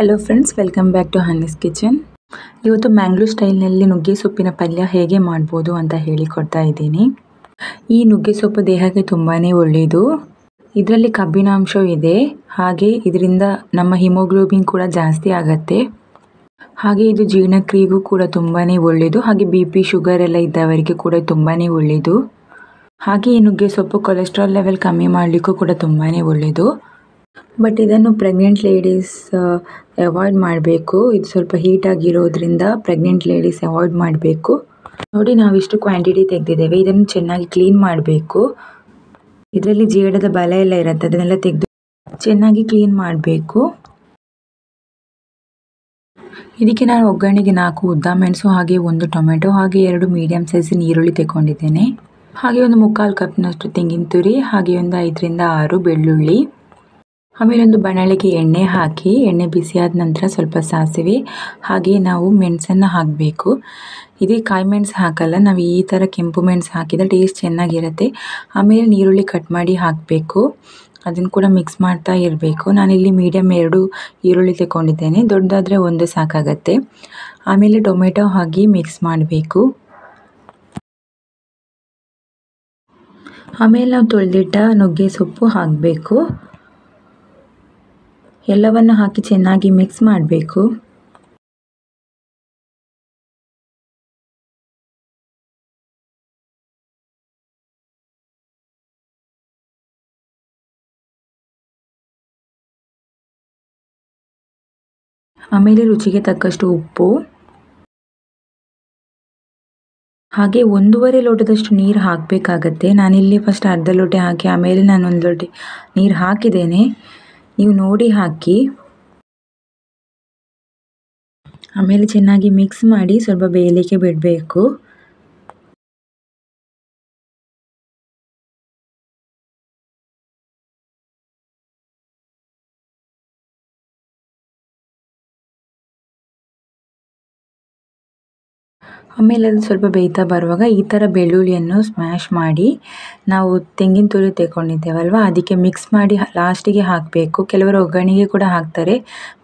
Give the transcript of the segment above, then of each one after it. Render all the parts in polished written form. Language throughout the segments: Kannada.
Hello friends, welcome back to Honey's kitchen. ಇವತ್ತು ಮ್ಯಾಂಗ್ಳೂರ್ ಸ್ಟೈಲ್ನಲ್ಲಿ ನುಗ್ಗೆ ಸೊಪ್ಪಿನ ಪಲ್ಯ ಹೇಗೆ ಮಾಡ್ಬೋದು ಅಂತ ಹೇಳಿಕೊಡ್ತಾ ಇದ್ದೀನಿ. ಈ ನುಗ್ಗೆ ಸೊಪ್ಪು ದೇಹಕ್ಕೆ ತುಂಬಾ ಒಳ್ಳೆಯದು. ಇದರಲ್ಲಿ ಕಬ್ಬಿನಾಂಶ ಇದೆ. ಹಾಗೆ ಇದರಿಂದ ನಮ್ಮ ಹಿಮೋಗ್ಲೋಬಿನ್ ಕೂಡ ಜಾಸ್ತಿ ಆಗುತ್ತೆ. ಹಾಗೆ ಇದು ಜೀರ್ಣಕ್ರಿಯೆಗೂ ಕೂಡ ತುಂಬಾ ಒಳ್ಳೆಯದು. ಹಾಗೆ BP ಶುಗರ್ ಎಲ್ಲ ಇದ್ದವರಿಗೆ ಕೂಡ ತುಂಬಾ ಒಳ್ಳೆಯದು. ಹಾಗೆ ಈ ನುಗ್ಗೆ ಸೊಪ್ಪು ಕೊಲೆಸ್ಟ್ರಾಲ್ ಲೆವೆಲ್ ಕಮ್ಮಿ ಮಾಡಲಿಕ್ಕೂ ಕೂಡ ತುಂಬಾ ಒಳ್ಳೆಯದು. ಬಟ್ ಇದನ್ನು ಪ್ರೆಗ್ನೆಂಟ್ ಲೇಡೀಸ್ ಅವಾಯ್ಡ್ ಮಾಡಬೇಕು. ಇದು ಸ್ವಲ್ಪ ಹೀಟ್ ಆಗಿರೋದ್ರಿಂದ ಪ್ರೆಗ್ನೆಂಟ್ ಲೇಡೀಸ್ ಅವಾಯ್ಡ್ ಮಾಡಬೇಕು. ನೋಡಿ, ನಾವಿಷ್ಟು ಕ್ವಾಂಟಿಟಿ ತೆಗೆದಿದ್ದೇವೆ. ಇದನ್ನು ಚೆನ್ನಾಗಿ ಕ್ಲೀನ್ ಮಾಡಬೇಕು. ಇದರಲ್ಲಿ ಜೇಡದ ಬಲ ಎಲ್ಲ ಇರುತ್ತೆ, ಅದನ್ನೆಲ್ಲ ತೆಗೆದು ಚೆನ್ನಾಗಿ ಕ್ಲೀನ್ ಮಾಡಬೇಕು. ಇದಕ್ಕೆ ನಾನು ಒಗ್ಗರಣೆಗೆ 4 ಉದ್ದ ಮೆಣಸು, ಹಾಗೆ 1 ಟೊಮೆಟೊ, ಹಾಗೆ 2 ಮೀಡಿಯಂ ಸೈಜಿನ ಈರುಳ್ಳಿ ತಗೊಂಡಿದ್ದೇನೆ. ಹಾಗೆ ಒಂದು 3/4 ಕಪ್ನಷ್ಟು ತೆಂಗಿನ ತುರಿ, ಹಾಗೆ ಒಂದು 5 ರಿಂದ 6 ಬೆಳ್ಳುಳ್ಳಿ. ಆಮೇಲೆ ಒಂದು ಬಾಣಲೆಗೆ ಎಣ್ಣೆ ಹಾಕಿ, ಎಣ್ಣೆ ಬಿಸಿಯಾದ ನಂತರ ಸ್ವಲ್ಪ ಸಾಸಿವೆ, ಹಾಗೆ ನಾವು ಮೆಣಸನ್ನು ಹಾಕಬೇಕು. ಇದೇ ಕಾಯಿ ಮೆಣಸು ಹಾಕಲ್ಲ, ನಾವು ಈ ಥರ ಕೆಂಪು ಮೆಣಸು ಹಾಕಿದರೆ ಟೇಸ್ಟ್ ಚೆನ್ನಾಗಿರುತ್ತೆ. ಆಮೇಲೆ ನೀರುಳ್ಳಿ ಕಟ್ ಮಾಡಿ ಹಾಕಬೇಕು. ಅದನ್ನು ಕೂಡ ಮಿಕ್ಸ್ ಮಾಡ್ತಾ ಇರಬೇಕು. ನಾನಿಲ್ಲಿ ಮೀಡಿಯಮ್ 2 ಈರುಳ್ಳಿ ತಗೊಂಡಿದ್ದೇನೆ, ದೊಡ್ಡದಾದರೆ 1 ಸಾಕಾಗತ್ತೆ. ಆಮೇಲೆ ಟೊಮೆಟೊ ಹಾಕಿ ಮಿಕ್ಸ್ ಮಾಡಬೇಕು. ಆಮೇಲೆ ನಾವು ತೊಳೆದಿಟ್ಟ ನುಗ್ಗೆ ಸೊಪ್ಪು ಹಾಕಬೇಕು. ಎಲ್ಲವನ್ನು ಹಾಕಿ ಚೆನ್ನಾಗಿ ಮಿಕ್ಸ್ ಮಾಡಬೇಕು. ಆಮೇಲೆ ರುಚಿಗೆ ತಕ್ಕಷ್ಟು ಉಪ್ಪು, ಹಾಗೆ 1.5 ಲೋಟದಷ್ಟು ನೀರು ಹಾಕಬೇಕಾಗತ್ತೆ. ನಾನಿಲ್ಲಿ ಫಸ್ಟ್ ಅರ್ಧ ಲೋಟ ಹಾಕಿ ಆಮೇಲೆ ನಾನು 1 ಲೋಟ ನೀರು ಹಾಕಿದ್ದೇನೆ. ನೀವು ನೋಡಿ ಹಾಕಿ. ಆಮೇಲೆ ಚೆನ್ನಾಗಿ ಮಿಕ್ಸ್ ಮಾಡಿ ಸ್ವಲ್ಪ ಬೇಯಲಿಕ್ಕೆ ಬಿಡಬೇಕು. ಆಮೇಲೆ ಅದು ಸ್ವಲ್ಪ ಬೇಯ್ತಾ ಬರುವಾಗ ಈ ಥರ ಬೆಳ್ಳುಳ್ಳಿಯನ್ನು ಸ್ಮ್ಯಾಶ್ ಮಾಡಿ ನಾವು ತೆಂಗಿನ ತುರಿ ತಗೊಂಡಿದ್ದೇವಲ್ವ, ಅದಕ್ಕೆ ಮಿಕ್ಸ್ ಮಾಡಿ ಲಾಸ್ಟಿಗೆ ಹಾಕಬೇಕು. ಕೆಲವರು ಒಗ್ಗರಣೆಗೆ ಕೂಡ ಹಾಕ್ತಾರೆ,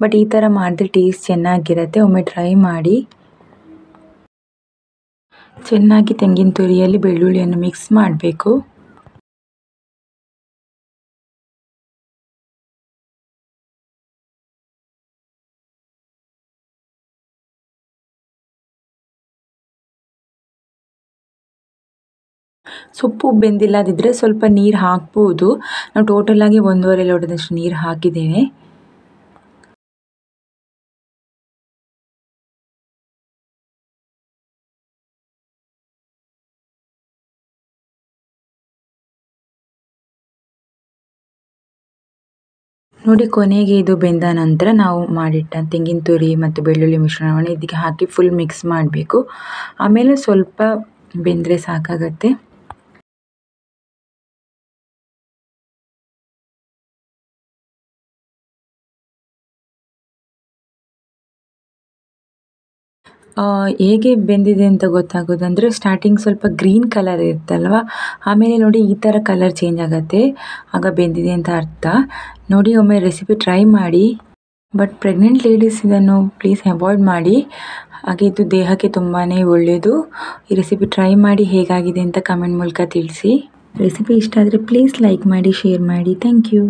ಬಟ್ ಈ ಥರ ಮಾಡಿದ್ರೆ ಟೇಸ್ಟ್ ಚೆನ್ನಾಗಿರುತ್ತೆ. ಒಮ್ಮೆ ಟ್ರೈ ಮಾಡಿ. ಚೆನ್ನಾಗಿ ತೆಂಗಿನ ತುರಿಯಲ್ಲಿ ಬೆಳ್ಳುಳ್ಳಿಯನ್ನು ಮಿಕ್ಸ್ ಮಾಡಬೇಕು. ಸೊಪ್ಪು ಬೆಂದಿಲ್ಲದಿದ್ದರೆ ಸ್ವಲ್ಪ ನೀರು ಹಾಕ್ಬೋದು. ನಾವು ಟೋಟಲಾಗಿ 1.5 ಲೋಟದಷ್ಟು ನೀರು ಹಾಕಿದ್ದೇವೆ. ನೋಡಿ, ಕೊನೆಗೆ ಇದು ಬೆಂದ ನಂತರ ನಾವು ಮಾಡಿಟ್ಟ ತೆಂಗಿನ ತುರಿ ಮತ್ತು ಬೆಳ್ಳುಳ್ಳಿ ಮಿಶ್ರಣವನ್ನು ಇದಕ್ಕೆ ಹಾಕಿ ಫುಲ್ ಮಿಕ್ಸ್ ಮಾಡಬೇಕು. ಆಮೇಲೆ ಸ್ವಲ್ಪ ಬೆಂದರೆ ಸಾಕಾಗತ್ತೆ. ಹೇಗೆ ಬೆಂದಿದೆ ಅಂತ ಗೊತ್ತಾಗೋದಂದರೆ ಸ್ಟಾರ್ಟಿಂಗ್ ಸ್ವಲ್ಪ ಗ್ರೀನ್ ಕಲರ್ ಇರುತ್ತಲ್ವ, ಆಮೇಲೆ ನೋಡಿ ಈ ಥರ ಕಲರ್ ಚೇಂಜ್ ಆಗುತ್ತೆ, ಆಗ ಬೆಂದಿದೆ ಅಂತ ಅರ್ಥ. ನೋಡಿ, ಒಮ್ಮೆ ರೆಸಿಪಿ ಟ್ರೈ ಮಾಡಿ. ಬಟ್ ಪ್ರೆಗ್ನೆಂಟ್ ಲೇಡೀಸ್ ಇದನ್ನು ಪ್ಲೀಸ್ ಅವಾಯ್ಡ್ ಮಾಡಿ. ಹಾಗೆ ಇದು ದೇಹಕ್ಕೆ ತುಂಬಾ ಒಳ್ಳೆಯದು. ಈ ರೆಸಿಪಿ ಟ್ರೈ ಮಾಡಿ ಹೇಗಾಗಿದೆ ಅಂತ ಕಮೆಂಟ್ ಮೂಲಕ ತಿಳಿಸಿ. ರೆಸಿಪಿ ಇಷ್ಟ ಆದರೆ ಪ್ಲೀಸ್ ಲೈಕ್ ಮಾಡಿ, ಶೇರ್ ಮಾಡಿ. Thank you.